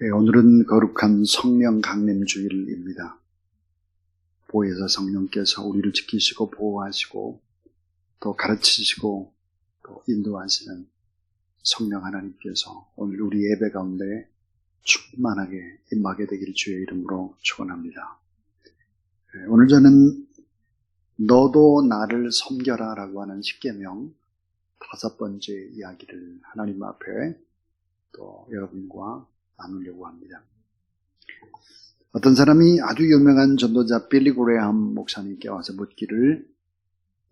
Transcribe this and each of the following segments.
오늘은 거룩한 성령 강림 주일입니다. 보혜사 성령께서 우리를 지키시고 보호하시고 또 가르치시고 또 인도하시는 성령 하나님께서 오늘 우리 예배 가운데 충만하게 임하게 되기를 주의 이름으로 축원합니다. 오늘 저는 너도 나를 섬겨라 라고 하는 십계명 5번째 이야기를 하나님 앞에 또 여러분과 나누려고 합니다. 어떤 사람이 아주 유명한 전도자 빌리 그레이엄 목사님께 와서 묻기를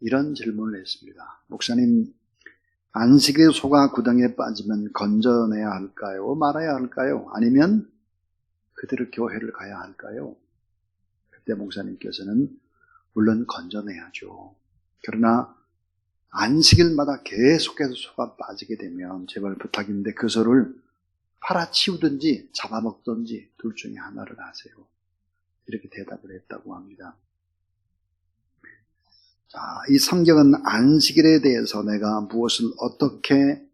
이런 질문을 했습니다. 목사님, 안식일에 소가 구덩이에 빠지면 건져내야 할까요? 말아야 할까요? 아니면 그대로 교회를 가야 할까요? 그때 목사님께서는 물론 건져내야죠. 그러나 안식일마다 계속해서 소가 빠지게 되면 제발 부탁인데 그 소를 팔아치우든지 잡아먹든지 둘 중에 하나를 하세요. 이렇게 대답을 했다고 합니다. 자, 이 성경은 안식일에 대해서 내가 무엇을 어떻게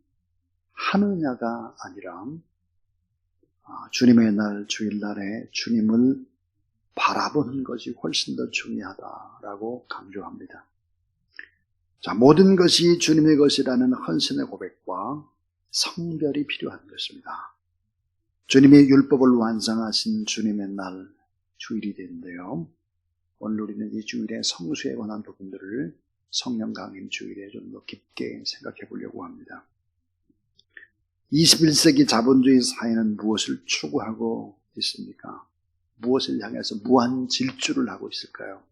하느냐가 아니라 주님의 날, 주일날에 주님을 바라보는 것이 훨씬 더 중요하다라고 강조합니다. 자, 모든 것이 주님의 것이라는 헌신의 고백과 성별이 필요한 것입니다. 주님의 율법을 완성하신 주님의 날, 주일이 되는데요. 오늘 우리는 이 주일의 성수에 관한 부분들을 성령 강림 주일에 좀 더 깊게 생각해 보려고 합니다. 21세기 자본주의 사회는 무엇을 추구하고 있습니까? 무엇을 향해서 무한 질주를 하고 있을까요?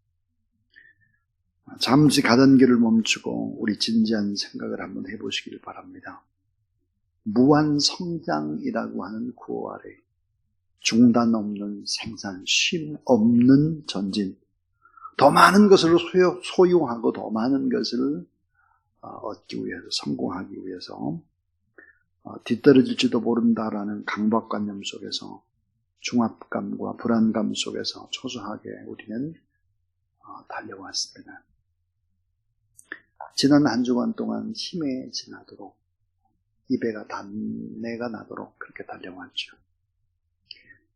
잠시 가던 길을 멈추고 우리 진지한 생각을 한번 해보시길 바랍니다. 무한 성장이라고 하는 구호 아래 중단 없는 생산, 쉼 없는 전진, 더 많은 것을 소유하고 더 많은 것을 얻기 위해서, 성공하기 위해서 뒤떨어질지도 모른다라는 강박관념 속에서 중압감과 불안감 속에서 초조하게 우리는 달려왔습니다. 지난 한 주간 동안 힘에 지나도록 입에가 단내가 나도록 그렇게 달려왔죠.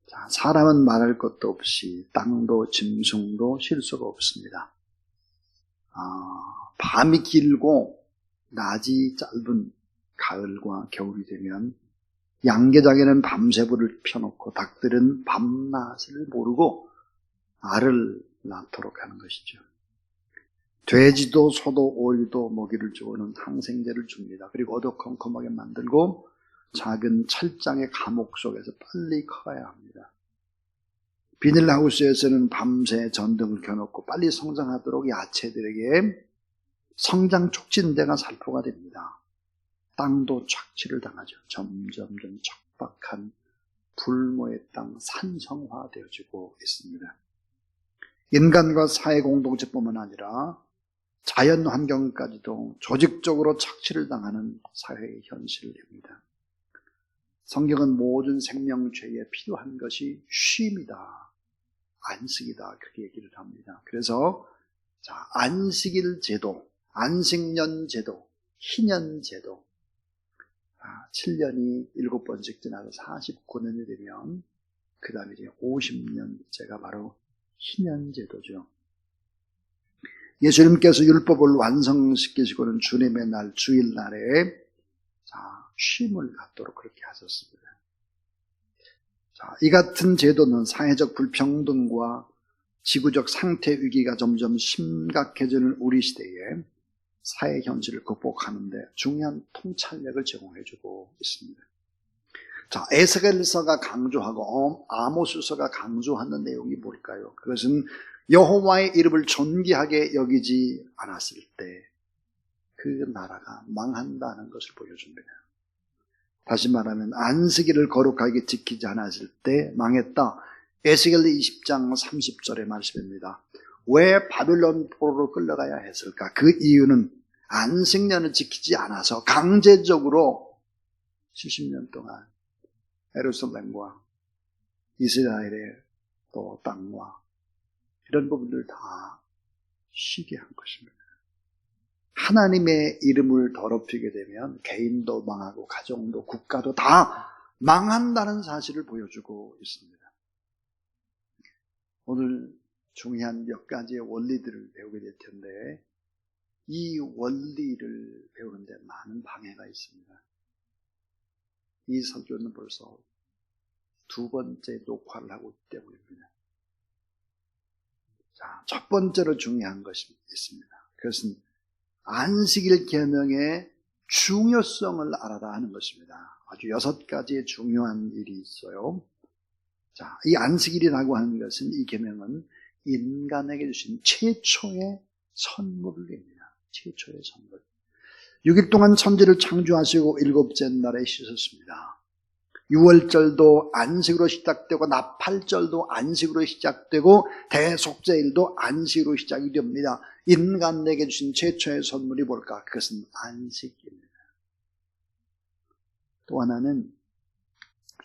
자, 사람은 말할 것도 없이 땅도 짐승도 쉴 수가 없습니다. 밤이 길고 낮이 짧은 가을과 겨울이 되면 양계장에는 밤새 불을 펴놓고 닭들은 밤낮을 모르고 알을 낳도록 하는 것이죠. 돼지도 소도 오리도 먹이를 주고는 항생제를 줍니다. 그리고 어두컴컴하게 만들고 작은 철장의 감옥 속에서 빨리 커야 합니다. 비닐하우스에서는 밤새 전등을 켜놓고 빨리 성장하도록 야채들에게 성장 촉진제가 살포가 됩니다. 땅도 착취를 당하죠. 점점점 척박한 불모의 땅 산성화되어지고 있습니다. 인간과 사회 공동체뿐만 아니라 자연 환경까지도 조직적으로 착취를 당하는 사회의 현실입니다. 성경은 모든 생명체에 필요한 것이 쉼이다, 안식이다, 그렇게 얘기를 합니다. 그래서 자, 안식일 제도, 안식년 제도, 희년 제도, 7년이 7번씩 지나서 49년이 되면 그 다음에 이제 50년째가 바로 희년 제도죠. 예수님께서 율법을 완성시키시고는 주님의 날, 주일날에 쉼을 갖도록 그렇게 하셨습니다. 자, 이 같은 제도는 사회적 불평등과 지구적 상태 위기가 점점 심각해지는 우리 시대에 사회 현실을 극복하는 데 중요한 통찰력을 제공해주고 있습니다. 자, 에스겔서가 강조하고 아모스서가 강조하는 내용이 뭘까요? 그것은 여호와의 이름을 존귀하게 여기지 않았을 때 그 나라가 망한다는 것을 보여줍니다. 다시 말하면 안식일을 거룩하게 지키지 않았을 때 망했다. 에스겔 20장 30절의 말씀입니다. 왜 바빌론 포로로 끌려가야 했을까? 그 이유는 안식년을 지키지 않아서 강제적으로 70년 동안 예루살렘과 이스라엘의 또 땅과 이런 부분들 다 쉬게 한 것입니다. 하나님의 이름을 더럽히게 되면 개인도 망하고 가정도 국가도 다 망한다는 사실을 보여주고 있습니다. 오늘 중요한 몇 가지의 원리들을 배우게 될 텐데 이 원리를 배우는데 많은 방해가 있습니다. 이 설교는 벌써 두 번째 녹화를 하고 있기 때문입니다. 자, 첫 번째로 중요한 것이 있습니다. 그것은 안식일 계명의 중요성을 알아라 하는 것입니다. 아주 6가지의 중요한 일이 있어요. 자, 이 안식일이라고 하는 것은 이 계명은 인간에게 주신 최초의 선물입니다. 최초의 선물. 6일 동안 천지를 창조하시고 7째 날에 쉬셨습니다. 6월절도 안식으로 시작되고 나팔절도 안식으로 시작되고 대속죄일도 안식으로 시작이 됩니다. 인간에게 주신 최초의 선물이 뭘까? 그것은 안식입니다. 또 하나는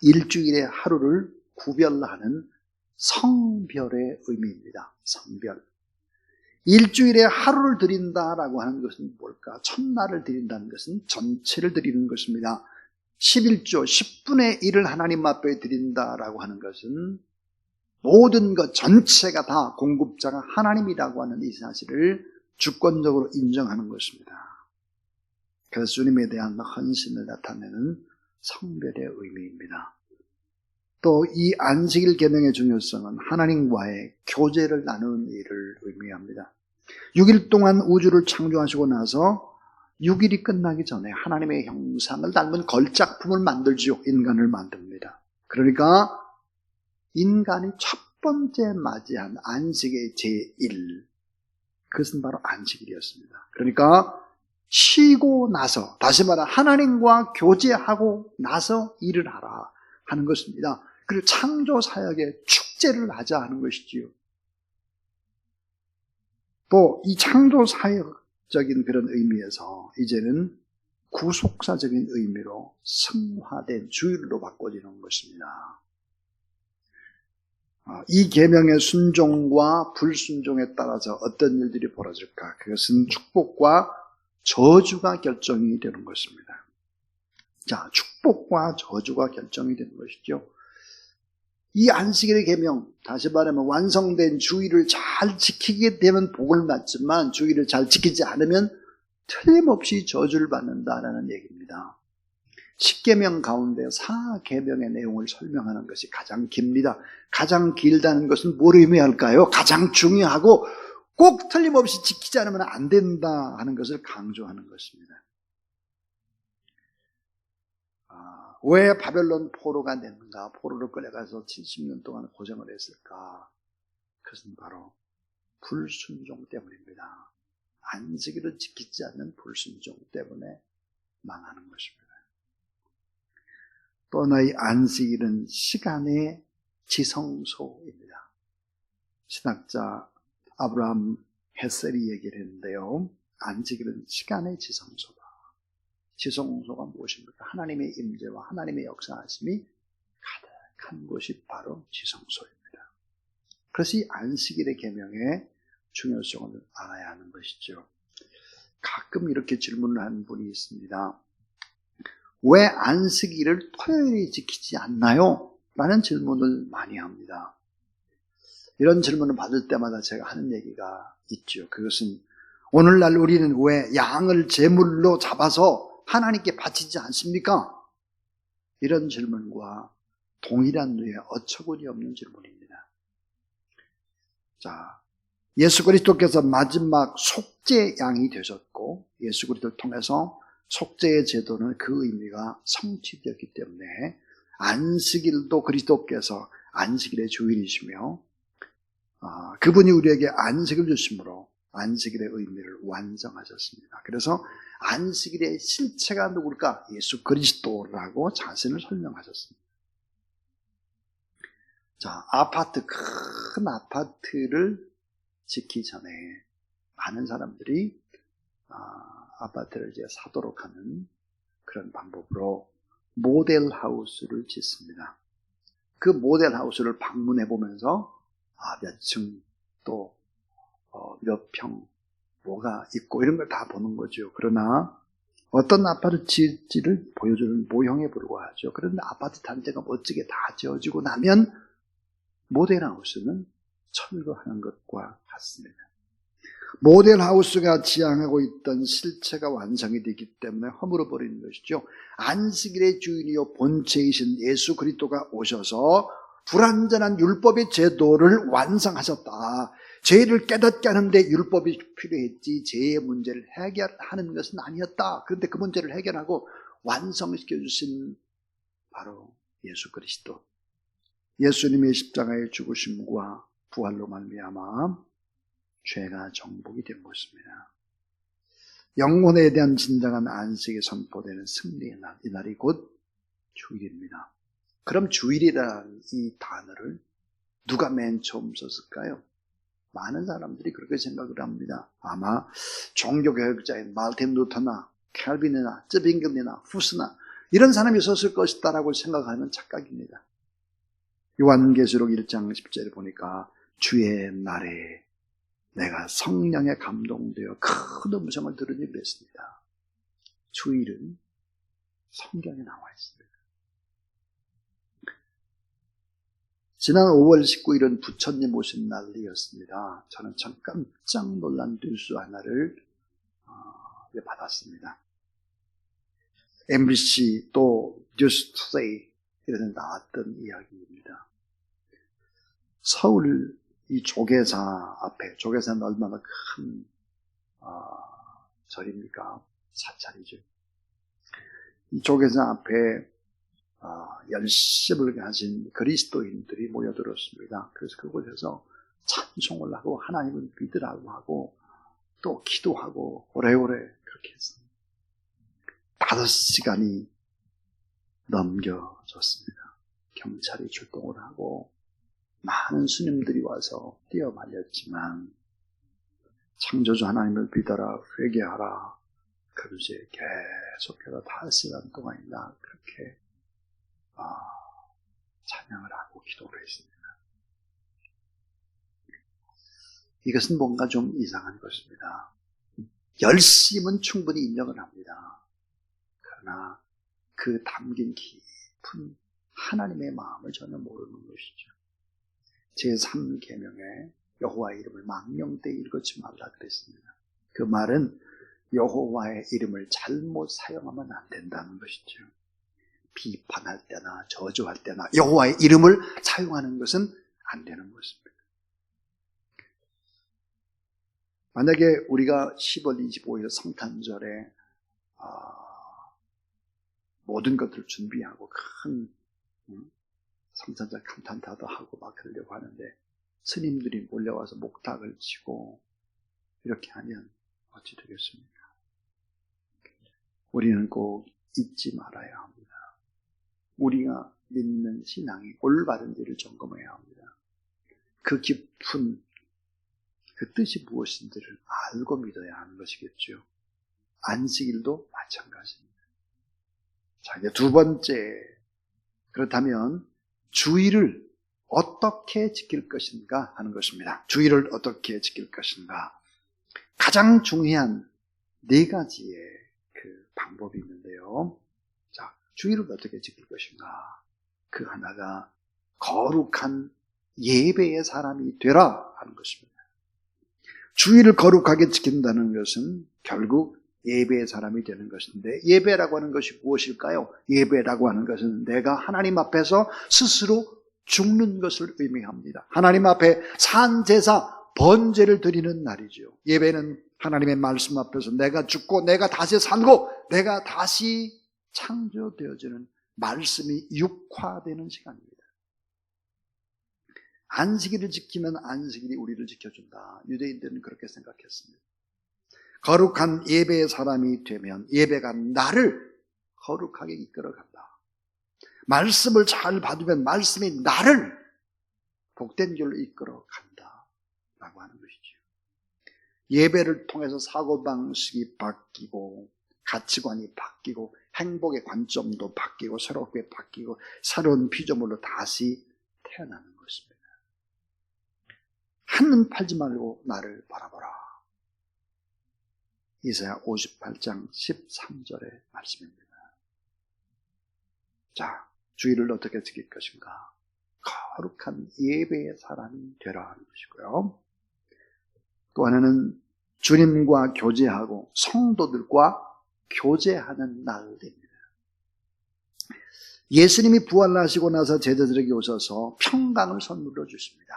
일주일의 하루를 구별하는 성별의 의미입니다. 성별. 일주일에 하루를 드린다라고 하는 것은 뭘까? 첫날을 드린다는 것은 전체를 드리는 것입니다. 11조 10분의 1을 하나님 앞에 드린다라고 하는 것은 모든 것 전체가 다 공급자가 하나님이라고 하는 이 사실을 주권적으로 인정하는 것입니다. 그래서 주님에 대한 헌신을 나타내는 성별의 의미입니다. 또 이 안식일 계명의 중요성은 하나님과의 교제를 나누는 일을 의미합니다. 6일 동안 우주를 창조하시고 나서 6일이 끝나기 전에 하나님의 형상을 닮은 걸작품을 만들지요. 인간을 만듭니다. 그러니까 인간이 첫 번째 맞이한 안식의 제1, 그것은 바로 안식일이었습니다. 그러니까 쉬고 나서, 다시 말해 하나님과 교제하고 나서 일을 하라 하는 것입니다. 그리고 창조 사역에 축제를 하자 하는 것이지요. 또 이 창조 사역적인 그런 의미에서 이제는 구속사적인 의미로 승화된 주일로 바꿔지는 것입니다. 이 계명의 순종과 불순종에 따라서 어떤 일들이 벌어질까? 그것은 축복과 저주가 결정이 되는 것입니다. 자, 축복과 저주가 결정이 되는 것이죠. 이 안식일의 계명, 다시 말하면 완성된 주일을 잘 지키게 되면 복을 받지만 주일을 잘 지키지 않으면 틀림없이 저주를 받는다라는 얘기입니다. 10계명 가운데 4계명의 내용을 설명하는 것이 가장 깁니다. 가장 길다는 것은 뭘 의미할까요? 가장 중요하고 꼭 틀림없이 지키지 않으면 안 된다 하는 것을 강조하는 것입니다. 왜 바벨론 포로가 됐는가? 포로로 끌려가서 70년 동안 고생을 했을까? 그것은 바로 불순종 때문입니다. 안식일을 지키지 않는 불순종 때문에 망하는 것입니다. 또 하나의 안식일은 시간의 지성소입니다. 신학자 아브라함 헤셀이 얘기를 했는데요. 안식일은 시간의 지성소다. 지성소가 무엇입니까? 하나님의 임재와 하나님의 역사하심이 가득한 곳이 바로 지성소입니다. 그래서 이 안식일의 계명의 중요성을 알아야 하는 것이죠. 가끔 이렇게 질문을 하는 분이 있습니다. 왜 안식일을 토요일에 지키지 않나요? 라는 질문을 많이 합니다. 이런 질문을 받을 때마다 제가 하는 얘기가 있죠. 그것은 오늘날 우리는 왜 양을 제물로 잡아서 하나님께 바치지 않습니까? 이런 질문과 동일한 류의 어처구니 없는 질문입니다. 자, 예수 그리스도께서 마지막 속죄 양이 되셨고 예수 그리스도를 통해서 속죄의 제도는 그 의미가 성취되었기 때문에 안식일도 그리스도께서 안식일의 주일이시며 그분이 우리에게 안식을 주심으로 안식일의 의미를 완성하셨습니다. 그래서 안식일의 실체가 누굴까? 예수 그리스도라고 자신을 설명하셨습니다. 자, 큰 아파트를 짓기 전에 많은 사람들이 아파트를 이제 사도록 하는 그런 방법으로 모델하우스를 짓습니다. 그 모델하우스를 방문해 보면서 몇 층 또 몇 평 뭐가 있고 이런 걸 다 보는 거죠. 그러나 어떤 아파트 지을지를 보여주는 모형에 불과하죠. 그런데 아파트 단지가 멋지게 다 지어지고 나면 모델하우스는 철거하는 것과 같습니다. 모델하우스가 지향하고 있던 실체가 완성이 되기 때문에 허물어버리는 것이죠. 안식일의 주인이요 본체이신 예수 그리스도가 오셔서 불완전한 율법의 제도를 완성하셨다. 죄를 깨닫게 하는데 율법이 필요했지 죄의 문제를 해결하는 것은 아니었다. 그런데 그 문제를 해결하고 완성시켜 주신 바로 예수 그리스도, 예수님의 십자가의 죽으심과 부활로 말미암아 죄가 정복이 된 것입니다. 영혼에 대한 진정한 안식이 선포되는 승리의 날, 이 날이 곧 주일입니다. 그럼 주일이라는 이 단어를 누가 맨 처음 썼을까요? 많은 사람들이 그렇게 생각을 합니다. 아마 종교개혁자인 말틴 루터나 캘빈이나 쯔빙글이나 후스나 이런 사람이 썼을 것이다라고 생각하는 착각입니다. 요한계시록 1장 10절에 보니까 주의 날에 내가 성령에 감동되어 큰 음성을 들으니 그랬습니다. 주일은 성경에 나와 있습니다. 지난 5월 19일은 부처님 오신 날이었습니다. 저는 참 깜짝 놀란 뉴스 하나를 받았습니다. MBC 또 뉴스투데이 이런 데 나왔던 이야기입니다. 서울 이 조계사 앞에, 조계사는 얼마나 큰 절입니까? 사찰이죠. 이 조계사 앞에 열심을 가진 그리스도인들이 모여들었습니다. 그래서 그곳에서 찬송을 하고 하나님을 믿으라고 하고 또 기도하고 오래오래 그렇게 했습니다. 5시간이 넘겨졌습니다. 경찰이 출동을 하고 많은 스님들이 와서 뛰어말렸지만 창조주 하나님을 믿어라, 회개하라, 그러지 계속해서 5시간 동안이나 그렇게 찬양을 하고 기도를 했습니다. 이것은 뭔가 좀 이상한 것입니다. 열심은 충분히 인정을 합니다. 그러나 그 담긴 깊은 하나님의 마음을 전혀 모르는 것이죠. 제3계명에 여호와의 이름을 망령되이 읽지 말라 그랬습니다. 그 말은 여호와의 이름을 잘못 사용하면 안 된다는 것이죠. 비판할 때나 저주할 때나 여호와의 이름을 사용하는 것은 안 되는 것입니다. 만약에 우리가 10월 25일 성탄절에 모든 것들을 준비하고 큰 성탄절 칸탄타도 하고 막 그러려고 하는데 스님들이 몰려와서 목탁을 치고 이렇게 하면 어찌 되겠습니까? 우리는 꼭 잊지 말아야 합니다. 우리가 믿는 신앙이 올바른지를 점검해야 합니다. 그 깊은 그 뜻이 무엇인지를 알고 믿어야 하는 것이겠죠. 안식일도 마찬가지입니다. 자, 이제 두 번째, 그렇다면 주일을 어떻게 지킬 것인가 하는 것입니다. 주일을 어떻게 지킬 것인가. 가장 중요한 4가지의 그 방법이 있는데요. 자, 주일을 어떻게 지킬 것인가. 그 하나가 거룩한 예배의 사람이 되라 하는 것입니다. 주일을 거룩하게 지킨다는 것은 결국 예배의 사람이 되는 것인데, 예배라고 하는 것이 무엇일까요? 예배라고 하는 것은 내가 하나님 앞에서 스스로 죽는 것을 의미합니다. 하나님 앞에 산제사 번제를 드리는 날이죠. 예배는 하나님의 말씀 앞에서 내가 죽고 내가 다시 살고 내가 다시 창조되어지는 말씀이 육화되는 시간입니다. 안식일을 지키면 안식일이 우리를 지켜준다. 유대인들은 그렇게 생각했습니다. 거룩한 예배의 사람이 되면 예배가 나를 거룩하게 이끌어간다. 말씀을 잘 받으면 말씀이 나를 복된 길로 이끌어간다 라고 하는 것이죠. 예배를 통해서 사고방식이 바뀌고 가치관이 바뀌고 행복의 관점도 바뀌고 새롭게 바뀌고 새로운 피조물로 다시 태어나는 것입니다. 한눈 팔지 말고 나를 바라보라. 이사야 58장 13절의 말씀입니다. 자, 주일을 어떻게 지킬 것인가? 거룩한 예배의 사람이 되라 하는 것이고요. 또 하나는 주님과 교제하고 성도들과 교제하는 날입니다. 예수님이 부활하시고 나서 제자들에게 오셔서 평강을 선물로 주십니다.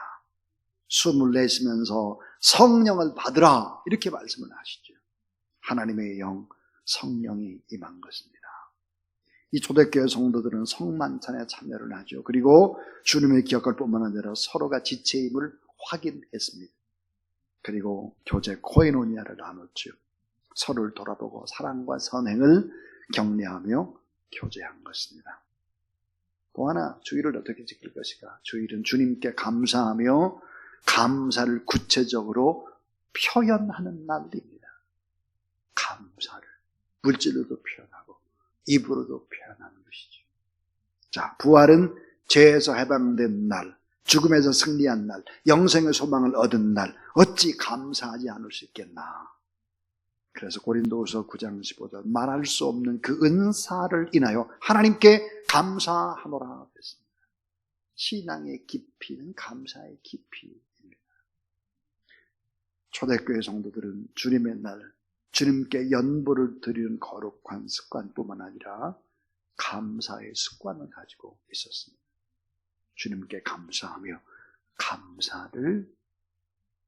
숨을 내쉬면서 성령을 받으라 이렇게 말씀을 하시죠. 하나님의 영, 성령이 임한 것입니다. 이 초대교회 성도들은 성만찬에 참여를 하죠. 그리고 주님의 기억할 뿐만 아니라 서로가 지체임을 확인했습니다. 그리고 교제 코이노니아를 나눴죠. 서로를 돌아보고 사랑과 선행을 격려하며 교제한 것입니다. 또 하나, 주일을 어떻게 지킬 것인가? 주일은 주님께 감사하며 감사를 구체적으로 표현하는 날입니다. 감사를 물질로도 표현하고 입으로도 표현하는 것이죠. 자, 부활은 죄에서 해방된 날, 죽음에서 승리한 날, 영생의 소망을 얻은 날, 어찌 감사하지 않을 수 있겠나? 그래서 고린도후서 9장 15절 말할 수 없는 그 은사를 인하여 하나님께 감사하노라 했습니다. 신앙의 깊이는 감사의 깊이입니다. 초대교회 성도들은 주님의 날, 주님께 연보를 드리는 거룩한 습관뿐만 아니라 감사의 습관을 가지고 있었습니다. 주님께 감사하며 감사를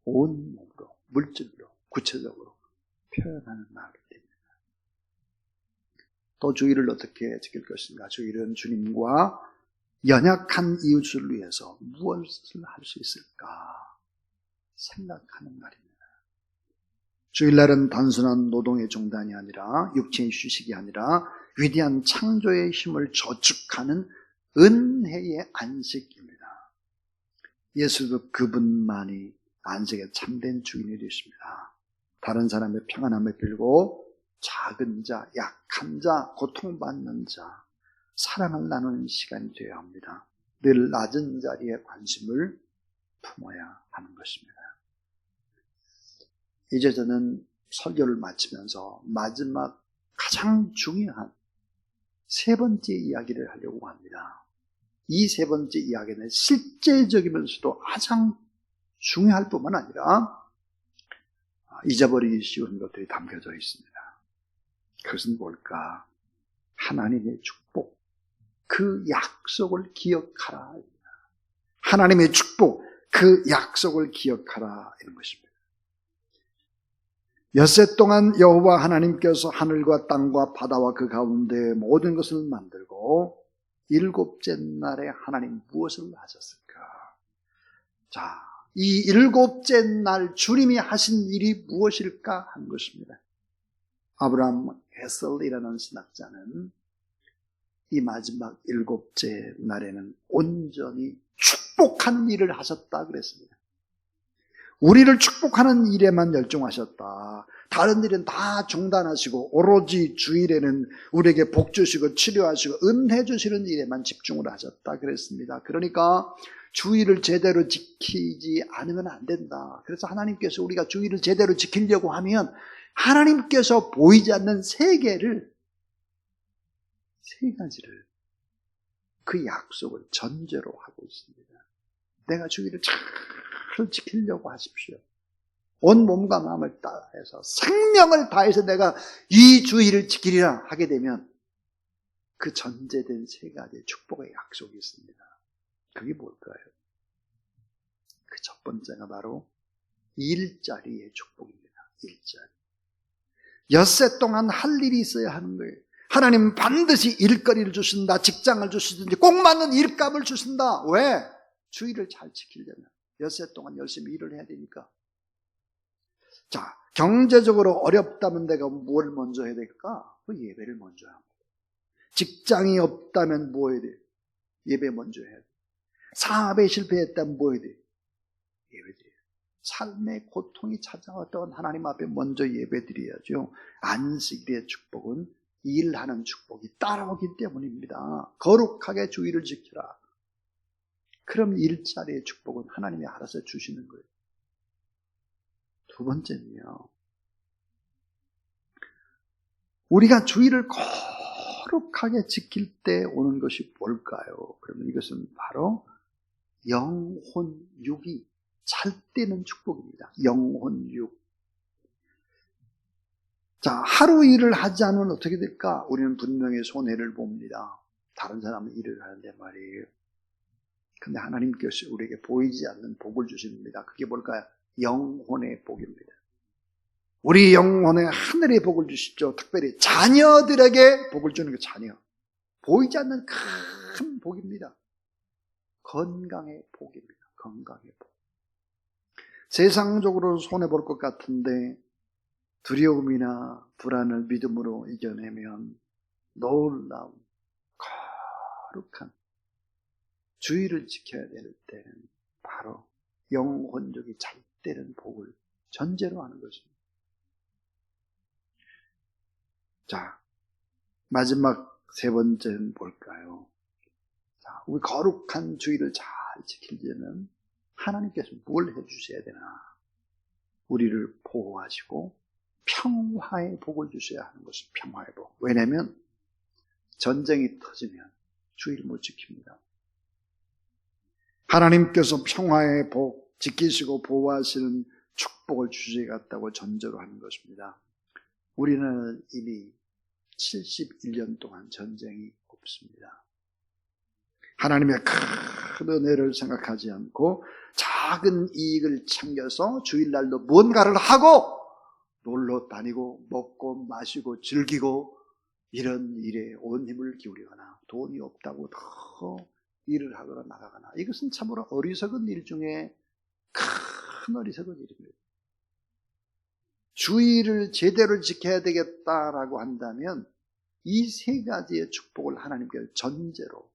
온몸으로, 물질로, 구체적으로 표현하는 날입니다. 또 주일을 어떻게 지킬 것인가? 주일은 주님과 연약한 이웃을 위해서 무엇을 할 수 있을까 생각하는 날입니다. 주일날은 단순한 노동의 중단이 아니라 육체의 휴식이 아니라 위대한 창조의 힘을 저축하는 은혜의 안식입니다. 예수도 그분만이 안식에 참된 주인이 되십니다. 다른 사람의 평안함을 빌고 작은 자, 약한 자, 고통받는 자, 사랑을 나누는 시간이 되어야 합니다. 늘 낮은 자리에 관심을 품어야 하는 것입니다. 이제 저는 설교를 마치면서 마지막 가장 중요한 세 번째 이야기를 하려고 합니다. 이 세 번째 이야기는 실제적이면서도 가장 중요할 뿐만 아니라 잊어버리기 쉬운 것들이 담겨져 있습니다. 그것은 뭘까? 하나님의 축복, 그 약속을 기억하라. 하나님의 축복, 그 약속을 기억하라 이런 것입니다. 엿새 동안 여호와 하나님께서 하늘과 땅과 바다와 그 가운데 모든 것을 만들고 일곱째 날에 하나님 무엇을 하셨을까? 자, 이 일곱째 날 주님이 하신 일이 무엇일까 한 것입니다. 아브라함 헤슬이라는 신학자는 이 마지막 일곱째 날에는 온전히 축복하는 일을 하셨다 그랬습니다. 우리를 축복하는 일에만 열중하셨다. 다른 일은 다 중단하시고 오로지 주일에는 우리에게 복 주시고 치료하시고 은혜 주시는 일에만 집중을 하셨다 그랬습니다. 그러니까 주일을 제대로 지키지 않으면 안 된다. 그래서 하나님께서 우리가 주일을 제대로 지키려고 하면 하나님께서 보이지 않는 세 가지를 그 약속을 전제로 하고 있습니다. 내가 주일을 잘 지키려고 하십시오. 온 몸과 마음을 다해서 생명을 다해서 내가 이 주일을 지키리라 하게 되면 그 전제된 세 가지의 축복의 약속이 있습니다. 그게 뭘까요? 그 첫 번째가 바로 일자리의 축복입니다. 일자리. 엿새 동안 할 일이 있어야 하는 거예요. 하나님은 반드시 일거리를 주신다, 직장을 주시든지 꼭 맞는 일감을 주신다. 왜? 주일을 잘 지키려면 엿새 동안 열심히 일을 해야 되니까. 자, 경제적으로 어렵다면 내가 뭘 먼저 해야 될까? 그 예배를 먼저 합니다. 직장이 없다면 뭐 해야 돼? 예배 먼저 해야 돼. 사업에 실패했다면 뭐 해야 돼? 예배 드려야 돼. 삶의 고통이 찾아왔다면 하나님 앞에 먼저 예배 드려야죠. 안식일의 축복은 일하는 축복이 따라오기 때문입니다. 거룩하게 주일을 지켜라. 그럼 일자리의 축복은 하나님이 알아서 주시는 거예요. 두 번째는요, 우리가 주의를 거룩하게 지킬 때 오는 것이 뭘까요? 그러면 이것은 바로 영혼, 육이 잘 되는 축복입니다. 영혼, 육. 자, 하루 일을 하지 않으면 어떻게 될까? 우리는 분명히 손해를 봅니다. 다른 사람은 일을 하는데 말이에요. 근데 하나님께서 우리에게 보이지 않는 복을 주십니다. 그게 뭘까요? 영혼의 복입니다. 우리 영혼에 하늘의 복을 주십시오. 특별히 자녀들에게 복을 주는 게 자녀. 보이지 않는 큰 복입니다. 건강의 복입니다. 건강의 복. 세상적으로 손해볼 것 같은데 두려움이나 불안을 믿음으로 이겨내면 놀라운 거룩한 주의를 지켜야 될 때는 바로 영혼적이 잘 되는 복을 전제로 하는 것입니다. 자, 마지막 세 번째는 뭘까요? 자, 우리 거룩한 주의를 잘 지키려면 하나님께서 뭘 해주셔야 되나? 우리를 보호하시고 평화의 복을 주셔야 하는 것은 평화의 복. 왜냐하면 전쟁이 터지면 주의를 못 지킵니다. 하나님께서 평화의 복, 지키시고 보호하시는 축복을 주시겠다고 전제로 하는 것입니다. 우리는 이미 71년 동안 전쟁이 없습니다. 하나님의 큰 은혜를 생각하지 않고 작은 이익을 챙겨서 주일날도 뭔가를 하고 놀러 다니고 먹고 마시고 즐기고 이런 일에 온 힘을 기울이거나 돈이 없다고 더 일을 하거나 나가거나 이것은 참으로 어리석은 일 중에 큰 어리석은 일입니다. 주의를 제대로 지켜야 되겠다라고 한다면 이 세 가지의 축복을 하나님께서 전제로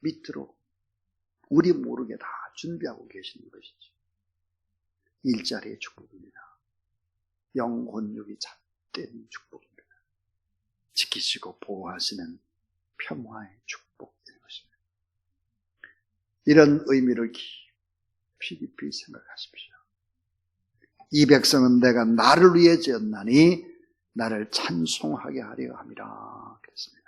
밑으로 우리 모르게 다 준비하고 계시는 것이죠. 일자리의 축복입니다. 영혼육이 잣된 축복입니다. 지키시고 보호하시는 평화의 축복인 것입니다. 이런 의미를 깊이 생각하십시오. 이 백성은 내가 나를 위해 지었나니 나를 찬송하게 하려 함이라 그랬습니다.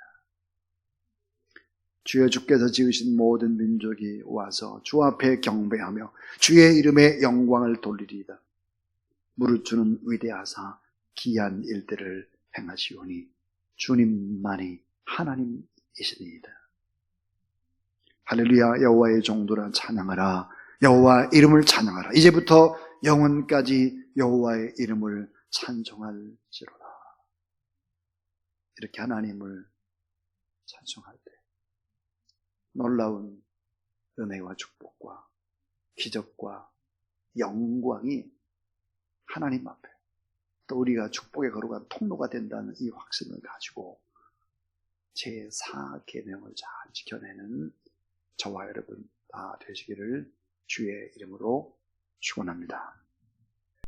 주여 주께서 지으신 모든 민족이 와서 주 앞에 경배하며 주의 이름에 영광을 돌리리이다. 무릇 주는 위대하사 기이한 일들을 행하시오니 주님만이 하나님이시니이다. 할렐루야. 여호와의 종들아 찬양하라. 여호와 이름을 찬양하라. 이제부터 영원까지 여호와의 이름을 찬송할지로다. 이렇게 하나님을 찬송할 때 놀라운 은혜와 축복과 기적과 영광이 하나님 앞에 또 우리가 축복의 거룩한 통로가 된다는 이 확신을 가지고 제4계명을 잘 지켜내는 저와 여러분 다 되시기를 주의 이름으로 축원합니다.